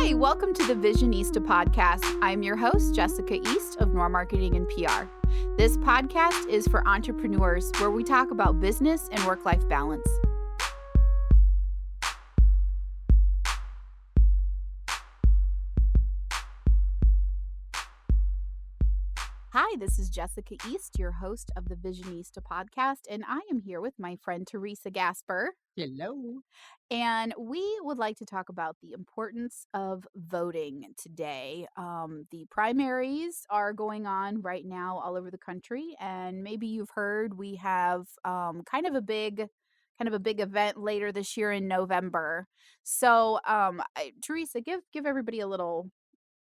Hi, welcome to the Visionista Podcast. I'm your host, 𝐁𝐢𝐬𝐡 of Nor Marketing and PR. This podcast is for entrepreneurs where we talk about business and work-life balance. Hi, this is 𝐁𝐢𝐬𝐡, your host of the Visionista Podcast, and I am here with my friend Theresa Gasper. Hello. And we would like to talk about the importance of voting today. The primaries are going on right now all over the country, and maybe you've heard we have kind of a big event later this year in November. So, Theresa, give everybody a little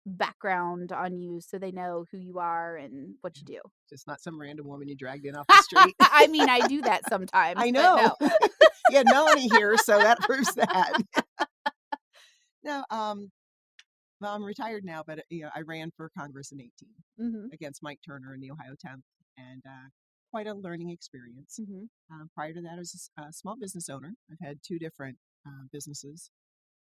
background on you so they know who you are and what you do. Just not some random woman you dragged in off the street. I mean, I do that sometimes. I know. But no. You had Melanie here, so that proves that. No, well, I'm retired now, but I ran for Congress in 18 against Mike Turner in the Ohio 10th, and quite a learning experience. Prior to that, I was a small business owner. I've had two different businesses.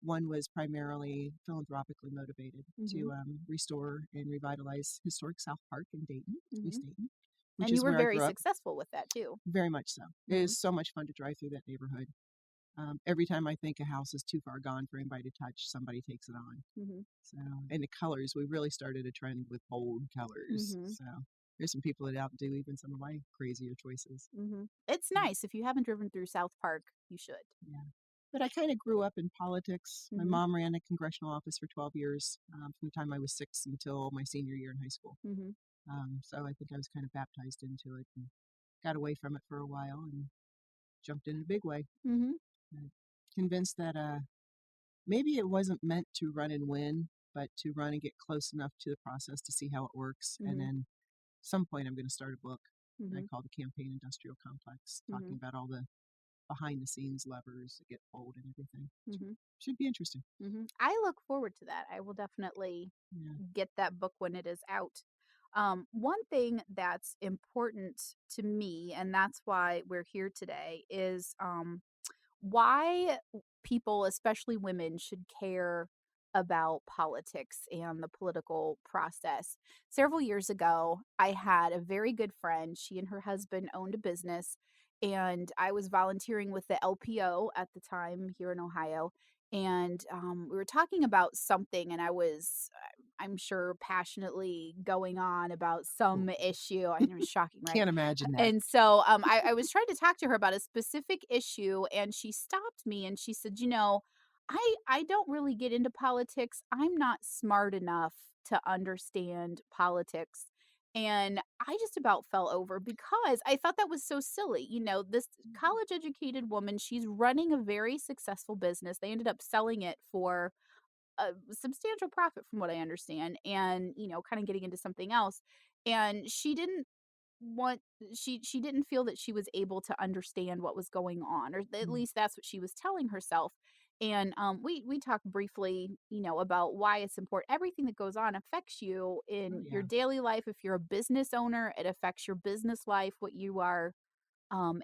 One was primarily philanthropically motivated to restore and revitalize historic South Park in Dayton, East Dayton. And you were very successful with that too. Very much so. It is so much fun to drive through that neighborhood. Every time I think a house is too far gone for anybody to touch, somebody takes it on. So, and the colors, we really started a trend with bold colors. So there's some people that outdo even some of my crazier choices. It's nice. If you haven't driven through South Park, you should. Yeah. But I kind of grew up in politics. My mom ran a congressional office for 12 years, from the time I was 6 until my senior year in high school. So I think I was kind of baptized into it and got away from it for a while and jumped in a big way. Convinced that maybe it wasn't meant to run and win, but to run and get close enough to the process to see how it works. And then at some point I'm going to start a book I call the Campaign Industrial Complex, talking about all the behind the scenes levers that get pulled and everything. Should be interesting. I look forward to that. I will definitely get that book when it is out. One thing that's important to me, and that's why we're here today, is why people, especially women, should care about politics and the political process. Several years ago, I had a very good friend. She and her husband owned a business, and I was volunteering with the LPO at the time here in Ohio. And we were talking about something, and I'm sure, passionately going on about some issue. I know it's shocking, right? Can't imagine that. And so I was trying to talk to her about a specific issue, and she stopped me and she said, I don't really get into politics. I'm not smart enough to understand politics. And I just about fell over because I thought that was so silly. This college educated woman, she's running a very successful business. They ended up selling it for a substantial profit from what I understand, and kind of getting into something else. And she didn't feel that she was able to understand what was going on, or at least that's what she was telling herself. And we talked briefly, about why it's important. Everything that goes on affects you in your daily life. If you're a business owner, it affects your business life, what you are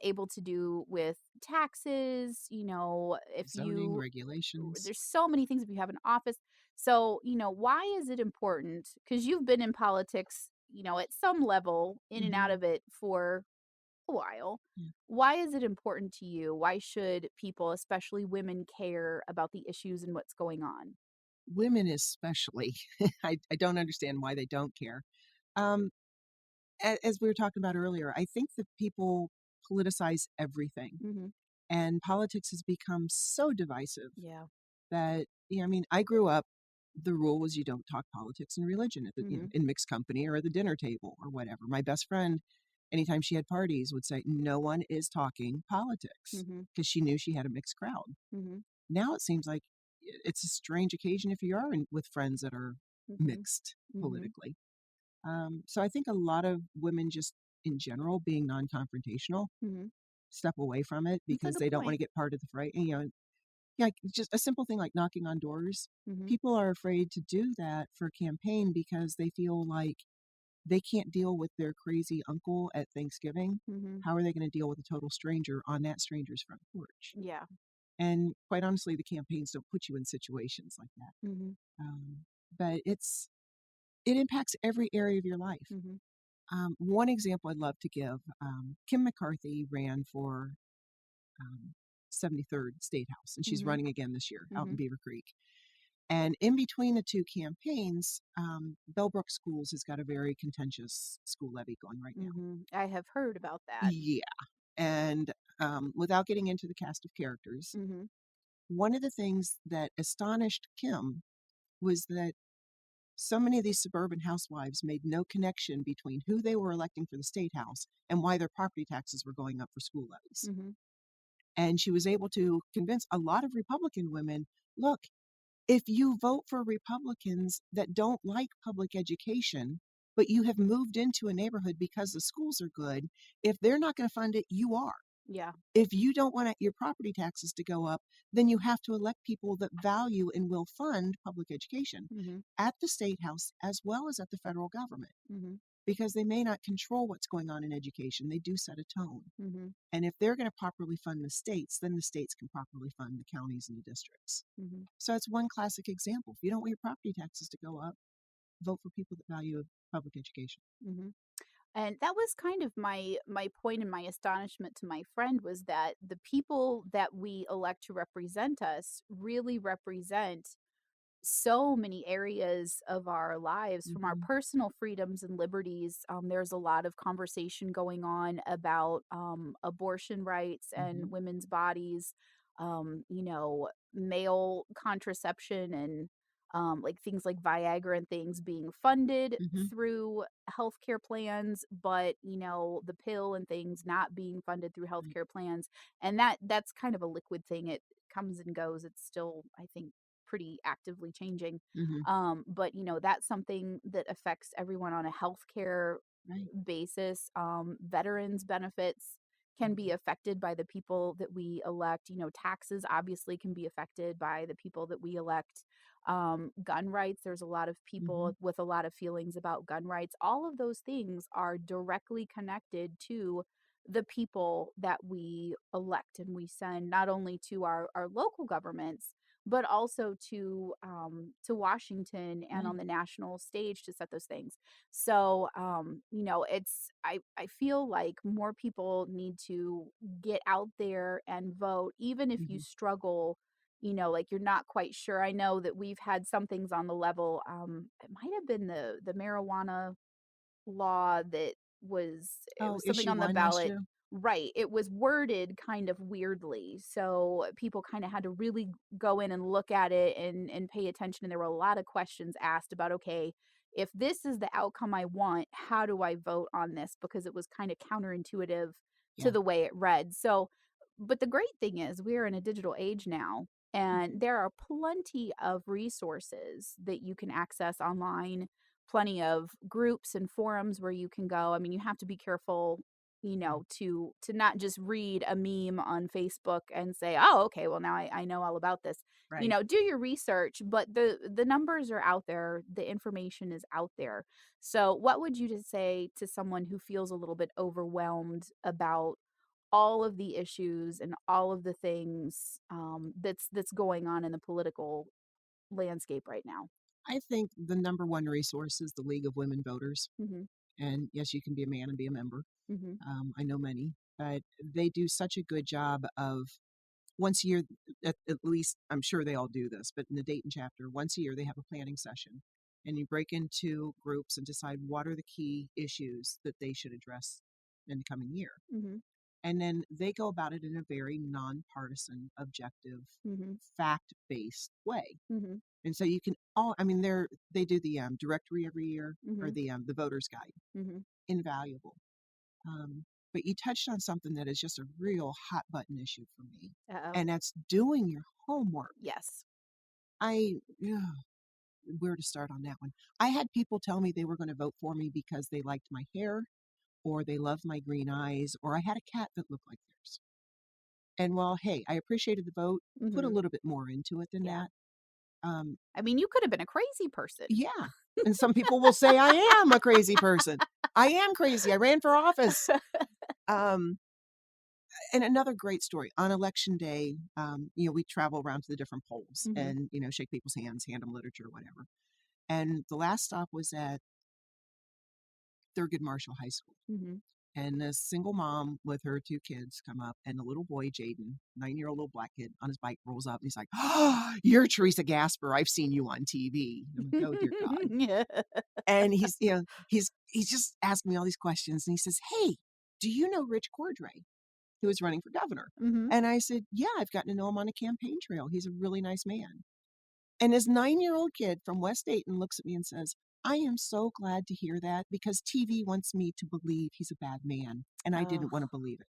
able to do with taxes, if zoning, regulations. There's so many things if you have an office. So, why is it important? Because you've been in politics, at some level, in and out of it for a while. Why is it important to you? Why should people, especially women, care about the issues and what's going on? Women especially. I don't understand why they don't care. As we were talking about earlier, I think that people politicize everything. And politics has become so divisive that, I grew up, the rule was you don't talk politics and religion at the, in mixed company or at the dinner table or whatever. My best friend, anytime she had parties, would say, no one is talking politics, because she knew she had a mixed crowd. Now it seems like it's a strange occasion if you are with friends that are mixed politically. So I think a lot of women, just in general, being non-confrontational, step away from it because they don't want to get part of the fray. And, just a simple thing like knocking on doors. People are afraid to do that for a campaign because they feel like they can't deal with their crazy uncle at Thanksgiving. How are they going to deal with a total stranger on that stranger's front porch? And quite honestly, the campaigns don't put you in situations like that. Mhm. But it impacts every area of your life. Mhm. One example I'd love to give, Kim McCarthy ran for 73rd State House, and she's Mhm. running again this year out in Mhm. Beaver Creek. And in between the two campaigns, Bellbrook Schools has got a very contentious school levy going right now. Mhm. I have heard about that. Yeah. And without getting into the cast of characters, Mhm. one of the things that astonished Kim was that so many of these suburban housewives made no connection between who they were electing for the state house and why their property taxes were going up for school levies. Mhm. And she was able to convince a lot of Republican women, look, if you vote for Republicans that don't like public education, but you have moved into a neighborhood because the schools are good, if they're not going to fund it, you are. Yeah. If you don't want your property taxes to go up, then you have to elect people that value and will fund public education Mhm. at the state house as well as at the federal government, Mhm. because they may not control what's going on in education. They do set a tone. Mhm. And if they're going to properly fund the states, then the states can properly fund the counties and the districts. Mhm. So it's one classic example. If you don't want your property taxes to go up, vote for people that value public education. Mhm. And that was kind of my point and my astonishment to my friend was that the people that we elect to represent us really represent so many areas of our lives from our Mm-hmm. personal freedoms and liberties. There's a lot of conversation going on about abortion rights Mm-hmm. and women's bodies, male contraception and like things like Viagra and things being funded Mm-hmm. through healthcare plans, but the pill and things not being funded through Right. healthcare plans. And that's kind of a liquid thing. It comes and goes. It's still, I think, pretty actively changing. Mm-hmm. But that's something that affects everyone on a healthcare Right. basis. Veterans benefits can be Mm-hmm. affected by the people that we elect. Taxes obviously can be affected by the people that we elect. Gun rights, there's a lot of Mm-hmm. people with a lot of feelings about gun rights. All of those things are directly connected to the people that we elect and we send not only to our local governments but also to Washington and Right. on the national stage to set those things. So I feel like more people need to get out there and vote, even if you Mm-hmm. struggle. Like you're not quite sure. I know that we've had some things on the level. It might have been the marijuana law that it Oh, was something issue on the one last ballot. year. Right. It was worded kind of weirdly. So people kind of had to really go in and look at it and pay attention. And there were a lot of questions asked about, okay, if this is the outcome I want, how do I vote on this? Because it was kind of counterintuitive to Yeah. the way it read. So, but the great thing is we're in a digital age now, and there are plenty of resources that you can access online, plenty of groups and forums where you can go. I mean, you have to be careful, Right. to not just read a meme on Facebook and say, "Oh, okay, well now I know all about this." Right. Do your research, but the numbers are out there, the information is out there. So, what would you just say to someone who feels a little bit overwhelmed about all of the issues and all of the things that's going on in the political landscape right now? I think the number one resource is the League of Women Voters. Mhm. And yes, you can be a man and be a member. Mhm. I know many, but they do such a good job of once a year, at least I'm sure they all do this, but in the Dayton chapter, once a year they have a planning session and you break into groups and decide what are the key issues that they should address in the coming year. Mhm. And then they go about it in a very nonpartisan, objective, Mhm. fact based way. Mhm. And so you can all, I mean, they do the directory every year or Mhm. the voter's guide, Mhm. invaluable. Um, but you touched on something that is just a real hot button issue for me, Uh-oh. and that's doing your homework. Yes. Yeah, where to start on that one? I had people tell me they were going to vote for me because they liked my hair, or they loved my green eyes, or I had a cat that looked like theirs. And while, hey, I appreciated the vote, put a Mhm. little bit more into it than Yeah. that. Um, I mean, you could have been a crazy person. yeah. And some people will say I am a crazy person. I am crazy. I ran for office. Um, And another great story on election day, we travel around to the different polls and, shake people's hands, hand them literature, whatever. And the last stop was at Thurgood Marshall High School. And a single mom with her 2 kids come up, and the little boy, Jaden, 9-year-old little black kid on his bike, rolls up and he's like, "Oh, you're Theresa Gasper. I've seen you on TV." I'm like, "Oh, dear God." Yeah. And he's just asking me all these questions. And he says, "Hey, do you know Rich Cordray, who was running for governor?" And I said, "Yeah, I've gotten to know him on a campaign trail. He's a really nice man." And this 9-year-old kid from West Dayton looks at me and says, "I am so glad to hear that because TV wants me to believe he's a bad man." And I didn't want to believe it.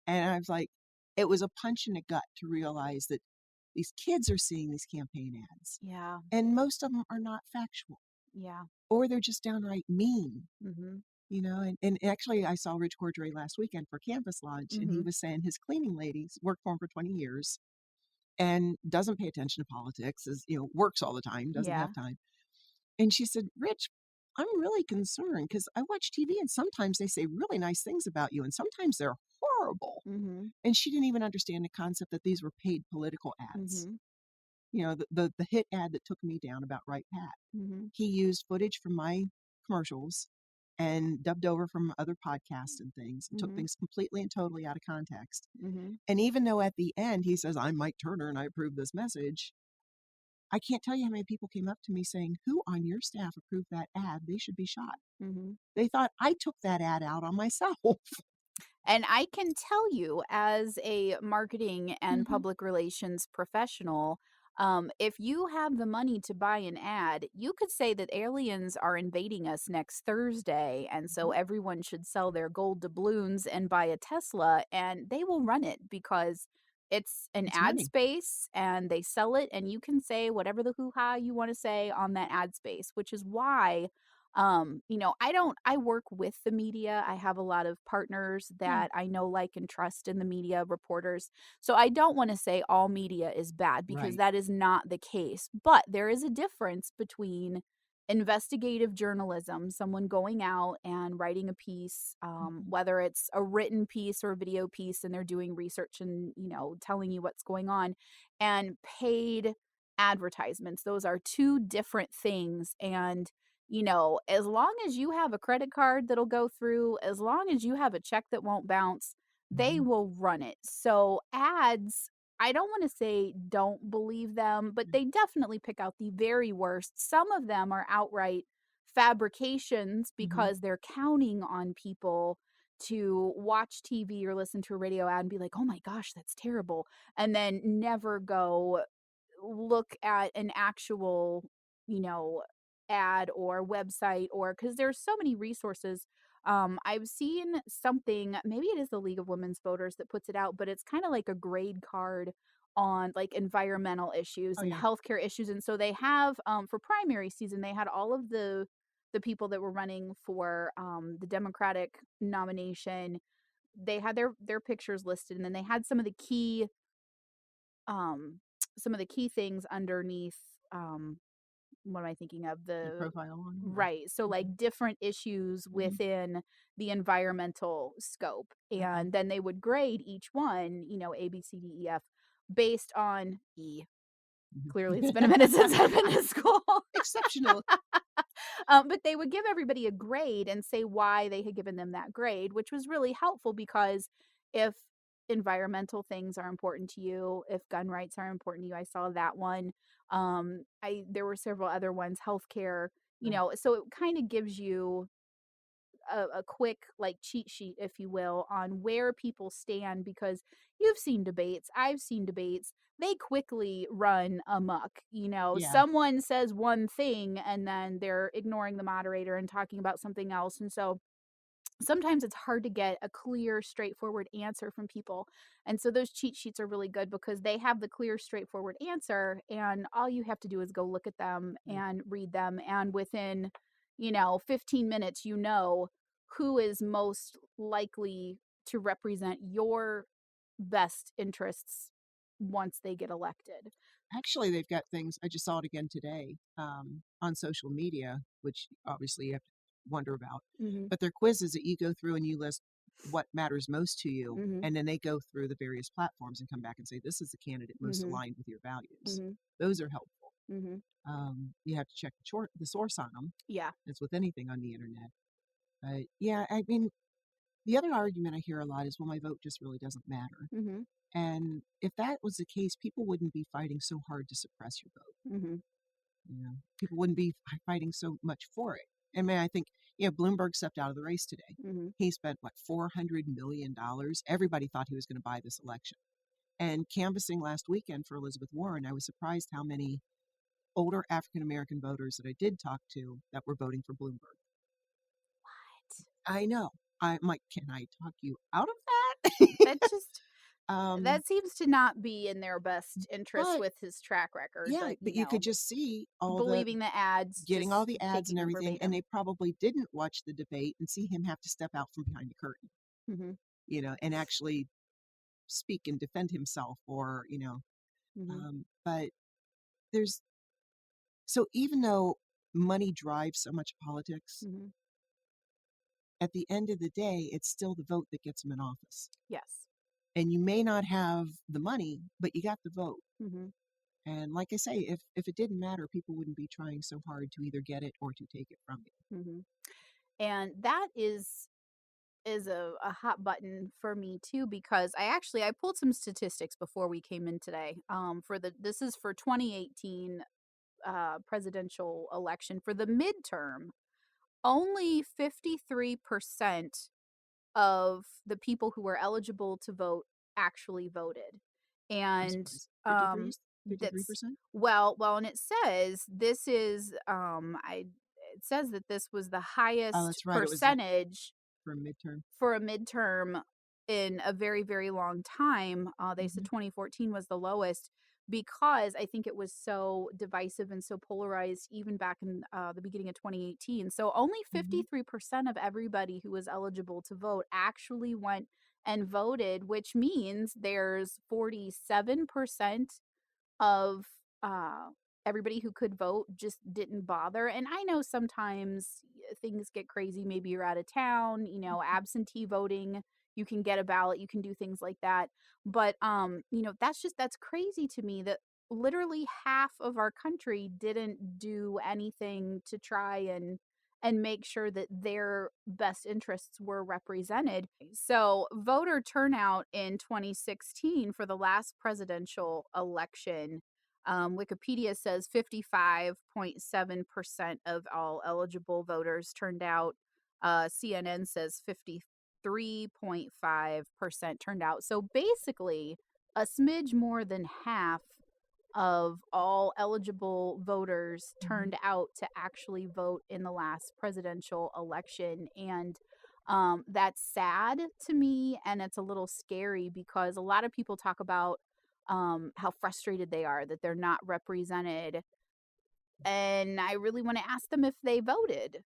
And I was like, it was a punch in the gut to realize that these kids are seeing these campaign ads. Yeah. And most of them are not factual. Yeah. Or they're just downright mean. And actually I saw Rich Cordray last weekend for campus lunch, and he was saying his cleaning ladies worked for him for 20 years and doesn't pay attention to politics, works all the time, doesn't have time. And she said, "Rich, I'm really concerned because I watch TV and sometimes they say really nice things about you and sometimes they're horrible." And she didn't even understand the concept that these were paid political ads. The hit ad that took me down about Right Pat. He used footage from my commercials and dubbed over from other podcasts and things, and took things completely and totally out of context. And even though at the end he says, "I'm Mike Turner and I approve this message," I can't tell you how many people came up to me saying, "Who on your staff approved that ad? They should be shot." They thought I took that ad out on myself. And I can tell you, as a marketing and public relations professional, if you have the money to buy an ad, you could say that aliens are invading us next Thursday, and so everyone should sell their gold doubloons and buy a Tesla, and they will run it because it's an It's ad money. space, and they sell it, and you can say whatever the hoo-ha you want to say on that ad space, which is why I work with the media. I have a lot of partners Yeah. that I know, like, and trust in the media, reporters. So I don't want to say all media is bad because Right. that is not the case. But there is a difference between investigative journalism, someone going out and writing a piece, whether it's a written piece or a video piece, and they're doing research and, telling you what's going on, and paid advertisements. Those are 2 different things. And as long as you have a credit card that'll go through, as long as you have a check that won't bounce, they will run it. So ads, I don't want to say don't believe them, but they definitely pick out the very worst. Some of them are outright fabrications because they're counting on people to watch TV or listen to a radio ad and be like, "Oh my gosh, that's terrible," and then never go look at an actual, you know, ad or website, or because there's so many resources. I've seen something, maybe it is the League of Women's Voters that puts it out, but it's kind of like a grade card on like environmental issues Oh, and yeah. healthcare issues. And so they have for primary season, they had all of the people that were running for the Democratic nomination. They had their pictures listed, and then they had um some of the key things underneath. What am I thinking of? Their The profile on them. Right. So like different issues within the environmental scope. And then they would grade each one, A, B, C, D, E, F, based on E. Clearly it's been a minute since I've been to school. Exceptional. But they would give everybody a grade and say why they had given them that grade, which was really helpful because if environmental things are important to you, if gun rights are important to you, I saw that one. I There were several other ones, healthcare, so it kind of gives you a quick like cheat sheet, if you will, on where people stand because you've seen debates, I've seen debates. They quickly run amok. Yeah. Someone says one thing and then they're ignoring the moderator and talking about something else. And so sometimes it's hard to get a clear, straightforward answer from people. And so those cheat sheets are really good because they have the clear, straightforward answer. And all you have to do is go look at them and read them. And within, 15 minutes, who is most likely to represent your best interests once they get elected. Actually, they've got things. I just saw it again today on social media, which obviously you have to wonder about. Mhm. But they're quizzes that you go through and you list what matters most to you, Mhm. and then they go through the various platforms and come back and say, this is the candidate most Mhm. aligned with your values. Mhm. Those are helpful. Mhm. You have to check the source on them. Yeah. As with anything on the internet. But yeah, I mean, the other argument I hear a lot is, well, my vote just really doesn't matter. Mhm. And if that was the case, people wouldn't be fighting so hard to suppress your vote. Mhm. People wouldn't be fighting so much for it. I mean, I think, Bloomberg stepped out of the race today. Mhm. He spent, what, $400 million? Everybody thought he was going to buy this election. And canvassing last weekend for Elizabeth Warren, I was surprised how many older African American voters that I did talk to that were voting for Bloomberg. What? I know. I'm like, can I talk you out of that? That just um, that seems to not be in their best interest but with his track record, yeah, like, but you could just see believing the ads, getting all just the ads and taking them everything, and verbatim. they probably didn't watch the debate and see him have to step out from behind the curtain, Mhm. and actually speak and defend himself, or Mhm. but there's so even though money drives so much politics, Mhm. at the end of the day, it's still the vote that gets him in office. Yes. And you may not have the money, but you got the vote. Mhm. And like I say, if it didn't matter, people wouldn't be trying so hard to either get it or to take it from you. Mhm. And that is a hot button for me too, because I pulled some statistics before we came in today. For the this is for 2018 presidential election for the midterm. Only 53% of the people who were eligible to vote actually voted. I'm And surprised. 53, that's 53%? well, and it says this is I it says that this was the Oh, highest that's right. It was percentage for a midterm. for a midterm in a very, very long time. They said Hmm. 2014 was the lowest because I think it was so divisive and so polarized even back in the beginning of 2018. So only Hmm. 53% of everybody who was eligible to vote actually went and voted, which means there's 47% of uh, everybody who could vote just didn't bother. And I know sometimes things get crazy. Maybe you're out of town, absentee voting, you can get a ballot, you can do things like that. But that's crazy to me that literally half of our country didn't do anything to try and make sure that their best interests were represented. So, voter turnout in 2016 for the last presidential election, Wikipedia says 55.7% of all eligible voters turned out. CNN says 53.5% turned out. So, basically, a smidge more than half of all eligible voters Hmm. turned out to actually vote in the last presidential election. And that's sad to me. And it's a little scary because a lot of people talk about how frustrated they are that they're not represented. And I really want to ask them if they voted.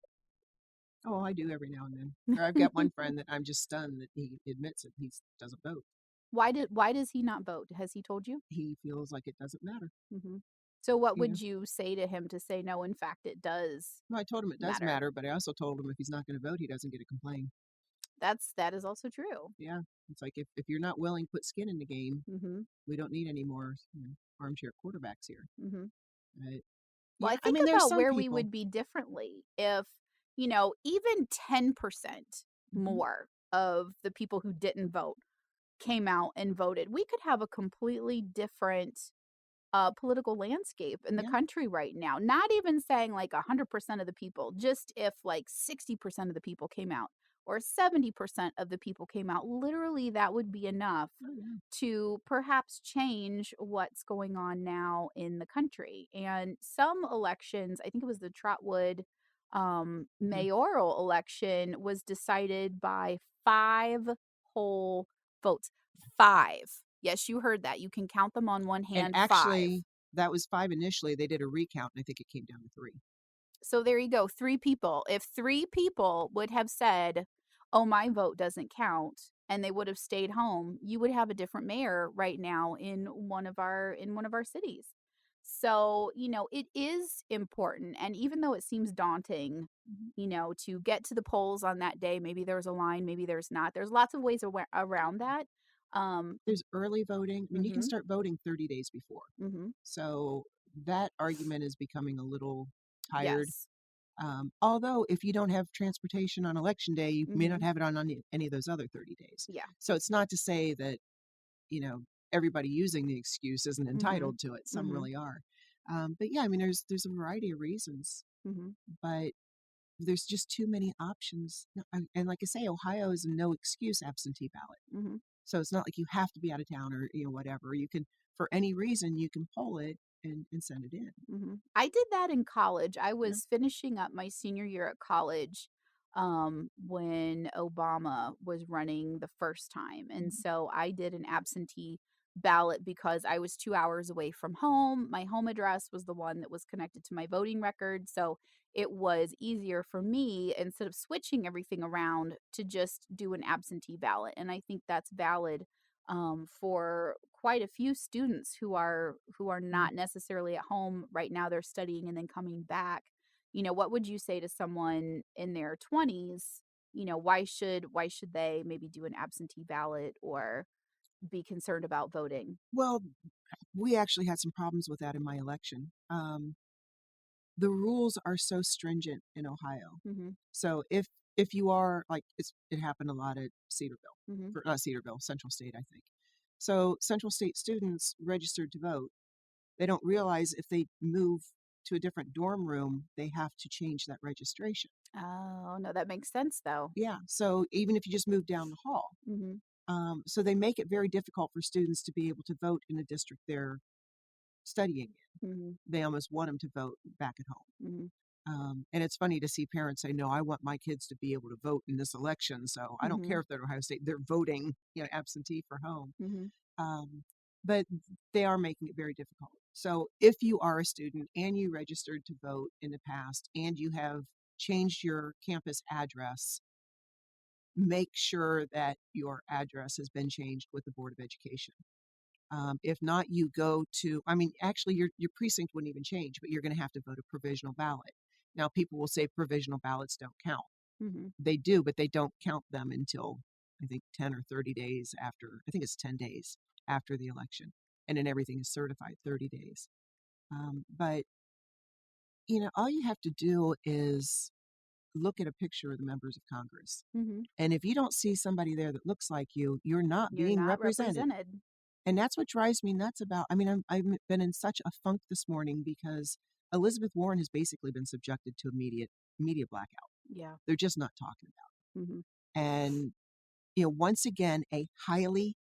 Oh, I do every now and then. Or I've got one friend that I'm just stunned that he admits that he doesn't vote. Why does he not vote? Has he told you? He feels like it doesn't matter. Hmm. So what You know, would you say to him to say no, in fact it does well, I told him it does matter? matter, but I also told him if he's not going to vote, he doesn't get to complain. That is also true. Yeah, it's like if you're not willing to put skin in the game, Mhm. we don't need any more armchair quarterbacks here. Mhm. But Well, yeah, I I think mean, there's about some where we people. would be differently if, even 10% Hmm. more of the people who didn't vote came out and voted. We could have a completely different political landscape in the Yeah, country right now. Not even saying like 100% of the people, just if like 60% of the people came out or 70% of the people came out, literally that would be enough oh yeah, to perhaps change what's going on now in the country. And some elections, I think it was the Trotwood mhm. mayoral election, was decided by 5 whole votes. 5. Yes, you heard that. You can count them on one And hand, 5. actually, that was 5 initially. They did a recount, and I think it came down to 3. So there you go, 3 people. If 3 people would have said, "Oh, my vote doesn't count," and they would have stayed home, you would have a different mayor right now in one of our cities. So, it is important. And even though it seems daunting, to get to the polls on that day, maybe there's a line, maybe there's not. There's lots of ways around that. There's early voting. I mean, you can Mhm. start voting 30 days before. Mhm. So that argument is becoming a little tired. Yes. Although if you don't have transportation on election day, you may not Mhm. have it on any of those other 30 days. Yeah. So it's not to say that, you know, everybody using the excuse isn't Mhm. entitled to it. Some Mhm. really are. But yeah, I mean, there's a variety of reasons, Mhm. but there's just too many options. No, and like I say, Ohio is a no excuse absentee ballot. Mhm. So it's not like you have to be out of town or whatever. You can, for any reason, you can pull it and send it in. I did that in college. I Yeah. was finishing up my senior year at college when Obama was running the first time. And Mhm. so I did an absentee ballot because I was 2 hours away from home. My home address was the one that was connected to my voting record. So it was easier for me instead of switching everything around to just do an absentee ballot. And I think that's valid for quite a few students who are Mm. not necessarily at home right now. They're studying and then coming back. What would you say to someone in their 20s? Why should they maybe do an absentee ballot or be concerned about voting? Well, we actually had some problems with that in my election. The rules are so stringent in Ohio. Mhm. So if you are like it happened a lot at Cedarville, Mhm. for Cedarville, Central State, I think. So Central State students registered to vote. They don't realize if they move to a different dorm room, they have to change that registration. Oh, no, that makes sense though. Yeah. So even if you just move down the hall, Mhm. so they make it very difficult for students to be able to vote in a district they're studying in. Mhm. They almost want them to vote back at home. Mhm. And it's funny to see parents say, "No, I want my kids to be able to vote in this election, so I don't care Mhm. if they're Ohio State; they're voting, absentee for home." Mhm. Um, but they are making it very difficult. So if you are a student and you registered to vote in the past and you have changed your campus address, make sure that your address has been changed with the Board of Education. If not, you go to, I mean, actually, your precinct wouldn't even change, but you're going to have to vote a provisional ballot. Now, people will say provisional ballots don't count. Mhm. They do, but they don't count them until I think 10 or 30 days after, I think it's 10 days after the election. And then everything is certified 30 days. But, all you have to do is look at a picture of the members of Congress. Mhm. And if you don't see somebody there that looks like you're not You're being not represented. represented. And that's what drives me nuts about, I mean, I've been in such a funk this morning because Elizabeth Warren has basically been subjected to a media blackout. Yeah. They're just not talking about Mhm. it. And, once again, a highly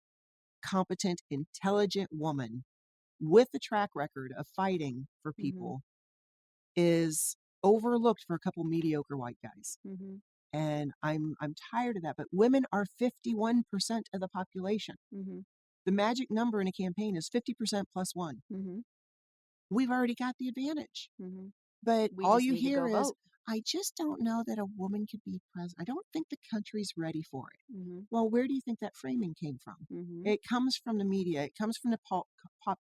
competent, intelligent woman with a track record of fighting for Mhm. people is overlooked for a couple mediocre white guys. Mhm. And I'm tired of that. But women are 51% of the population. Mhm. The magic number in a campaign is 50% plus one. Mhm. We've already got the advantage. Mhm. But We all just you need to hear go is, vote. I just don't know that a woman could be president. I don't think the country's ready for it. Mhm. Well, where do you think that framing came from? Mhm. It comes from the media. It comes from the pop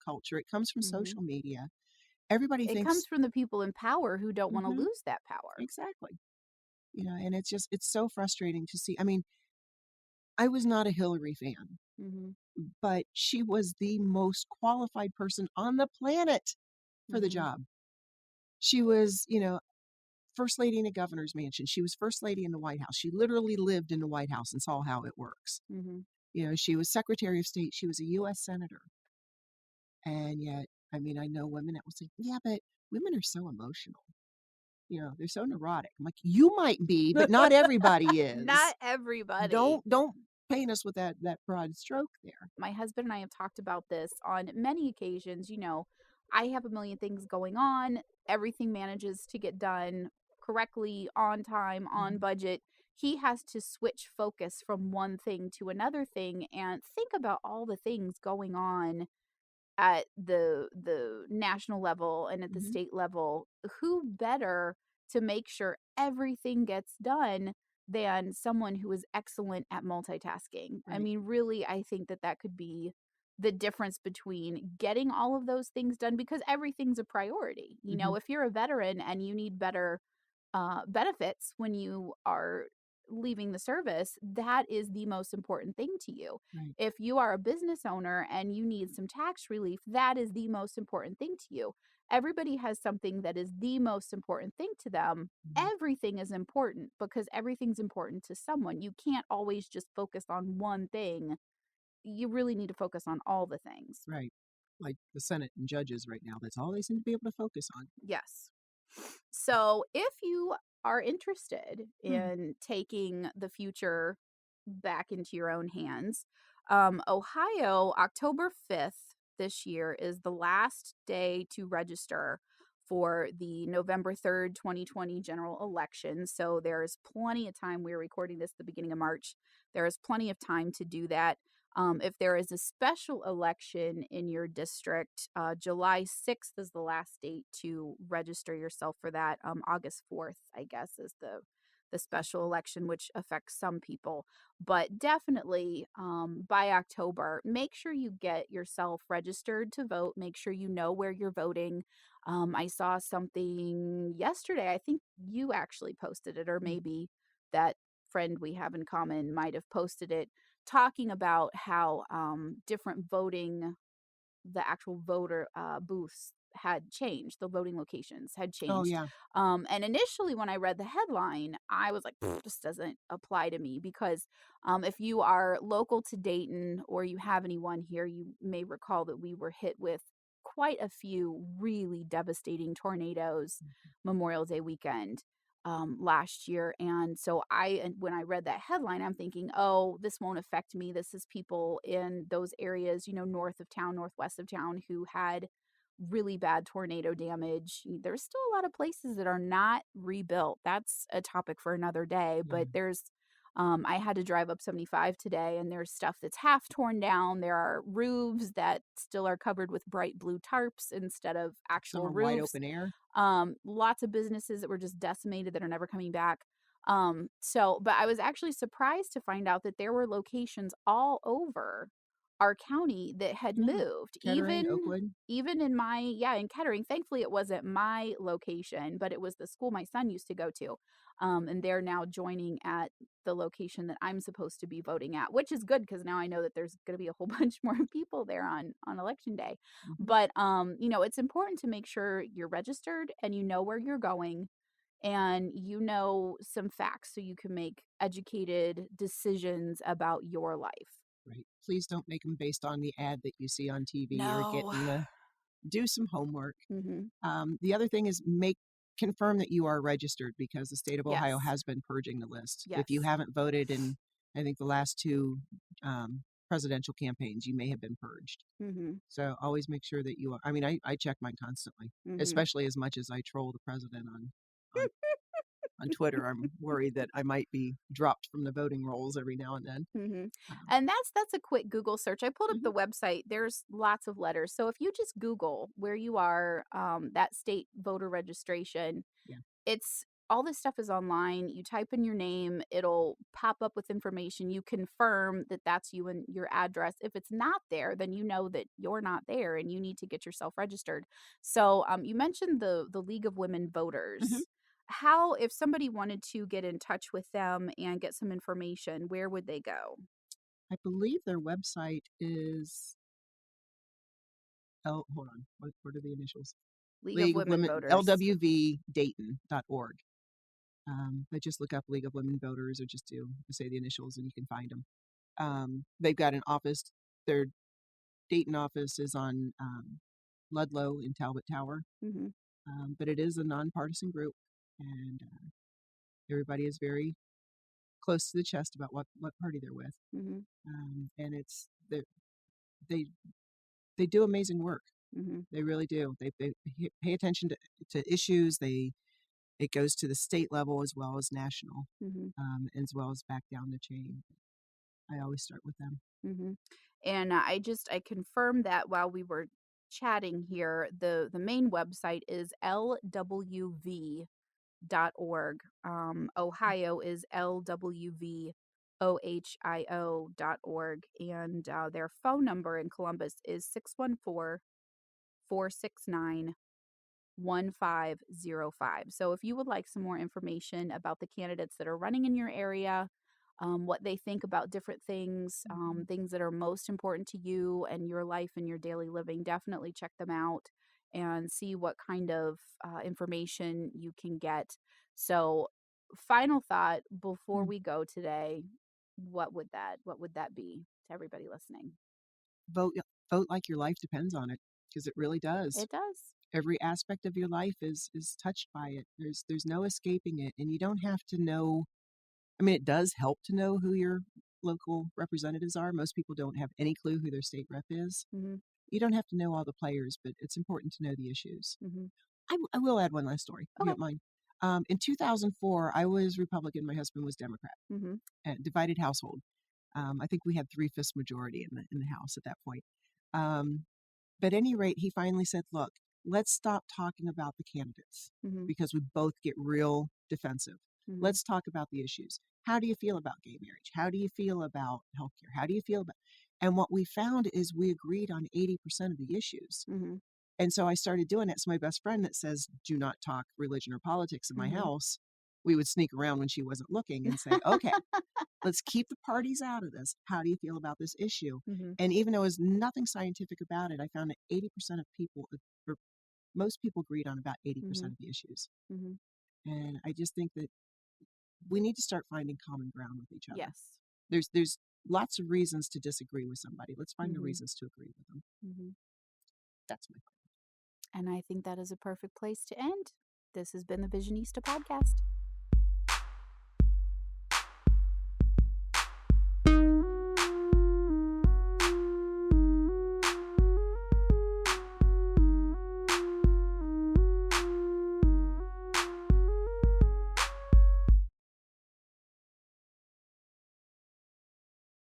culture. It comes from Mhm. social media. Everybody It thinks, comes from the people in power who don't wanna hmm, lose that power. exactly. And it's so frustrating to see. I mean, I was not a Hillary fan, Mhm. but she was the most qualified person on the planet for the Mhm. job. She was, first lady in a governor's mansion. She was first lady in the White House. She literally lived in the White House and saw how it works. Mhm. She was Secretary of State. She was a U.S. Senator. And yet, I mean, I know women that will say, yeah, but women are so emotional. They're so neurotic. I'm like, you might be, but not everybody is. Not everybody. Don't paint us with that broad stroke there. My husband and I have talked about this on many occasions. I have a million things going on. Everything manages to get done correctly, on time, on Mhm. budget. He has to switch focus from one thing to another thing and think about all the things going on at the national level and at the Mhm. state level. Who better to make sure everything gets done than someone who is excellent at multitasking? I Right. mean, really, I think that could be the difference between getting all of those things done because everything's a priority. You know, if you're a veteran and you need better benefits when you are leaving the service, that is the most important thing to you. Right. If you are a business owner and you need some tax relief, that is the most important thing to you. Everybody has something that is the most important thing to them. Everything is important because everything's important to someone. You can't always just focus on one thing. You really need to focus on all the things. Right. Like the Senate and judges right now, that's all they seem to be able to focus on. Yes. So if you are interested Hmm. in taking the future back into your own hands, Ohio, October 5th this year is the last day to register for the November 3rd, 2020 general election. So there's plenty of time. We're recording this at the beginning of March. There is plenty of time to do that. If there is a special election in your district, July 6th is the last date to register yourself for that. August 4th, I guess, is the special election, which affects some people. But definitely by October, make sure you get yourself registered to vote. Make sure you know where you're voting. I saw something yesterday. I think you actually posted it, or maybe that friend we have in common might have posted it, talking about how different voting, the actual voter booths had changed, the voting locations had Oh, changed. yeah. And initially, when I read the headline, I was like, this doesn't apply to me because if you are local to Dayton or you have anyone here, you may recall that we were hit with quite a few really devastating tornadoes Memorial Day weekend last year. And so when I read that headline, I'm thinking, oh, this won't affect me. This is people in those areas, you know, north of town, northwest of town who had really bad tornado damage. There's still a lot of places that are not rebuilt. That's a topic for another day, Yeah. but I had to drive up 75 today and there's stuff that's half torn down. There are roofs that still are covered with bright blue tarps instead of Some actual are wide roofs. open air. Lots of businesses that were just decimated that are never coming back. But I was actually surprised to find out that there were locations all over our county that had Yeah. moved. Kettering, Oakwood. Even in in Kettering, thankfully it wasn't my location, but it was the school my son used to go to. And they're now joining at the location that I'm supposed to be voting at, which is good because now I know that there's going to be a whole bunch more people there on election day. But it's important to make sure you're registered and you know where you're going and you know some facts so you can make educated decisions about your life. Right. Please don't make them based on the ad that you see on TV. You're No. getting to do some homework. Mhm. The other thing is confirm that you are registered because the state of Ohio Yes. has been purging the list. Yes. If you haven't voted in, I think the last two presidential campaigns, you may have been purged. Mhm. So always make sure that you are. I mean, I check mine constantly, Mhm. especially as much as I troll the president on on Twitter. I'm worried that I might be dropped from the voting rolls every now and then. Mhm. Um, And that's a quick Google search. I pulled up mhm. the website. There's lots of letters. So if you just Google where you are, that state voter registration, Yeah. it's all this stuff is online. You type in your name, it'll pop up with information. You confirm that that's you and your address. If it's not there, then you know that you're not there and you need to get yourself registered. So, you mentioned the League of Women Mhm. Voters. How, if somebody wanted to get in touch with them and get some information, where would they go? I believe their website is hold on. What are the initials? League of League of Women Women, Voters. lwvdayton.org. But just look up League of Women Voters or just say the initials and you can find them. They've got an office. Their Dayton office is on Ludlow in Talbot Tower, Mhm. but it is a nonpartisan group, and everybody is very close to the chest about what party they're with. Mhm. And they they do amazing work. Mhm. They really do. They pay attention to issues. It goes to the state level as well as national, Mhm. as well as back down the chain. I always start with them. Mhm. And I confirmed that while we were chatting here. The main website is lwv.org. Ohio is lwv.gov. ohio.org. And their phone number in Columbus is 614-469-1505. So if you would like some more information about the candidates that are running in your area, what they think about different things, things that are most important to you and your life and your daily living, definitely check them out and see what kind of information you can get. So, final thought before Mm. we go today, what would that be to everybody listening? Vote, vote like your life depends on it, because it really does. It does. Every aspect of your life is touched by it. There's no escaping it, and you don't have to know. I mean, it does help to know who your local representatives are. Most people don't have any clue who their state rep is. Mm-hmm. You don't have to know all the players, but it's important to know the issues. Mm-hmm. I will add one last story, if you Okay. don't mind. In 2004, I was Republican. My husband was Democrat. Mm-hmm. Divided household. I think we had 3/5 majority in the House at that point. Um, but at any rate, he finally said, "Look, let's stop talking about the candidates Mm-hmm. because we both get real defensive. Mm-hmm. Let's talk about the issues. How do you feel about gay marriage? How do you feel about healthcare? How do you feel about?" And what we found is we agreed on 80% of the issues. Mm-hmm. And so I started doing it. So my best friend that says, "Do not talk religion or politics in my Mm-hmm. house," we would sneak around when she wasn't looking and say, "Okay, let's keep the parties out of this. How do you feel about this issue?" Mm-hmm. And even though there was nothing scientific about it, I found that 80% of people, or most people, agreed on about 80% Mm-hmm. of the issues. Mm-hmm. And I just think that we need to start finding common ground with each other. Yes. There's lots of reasons to disagree with somebody. Let's find the Mm-hmm. reasons to agree with them. Mm-hmm. That's my And I think that is a perfect place to end. This has been the Visionista Podcast.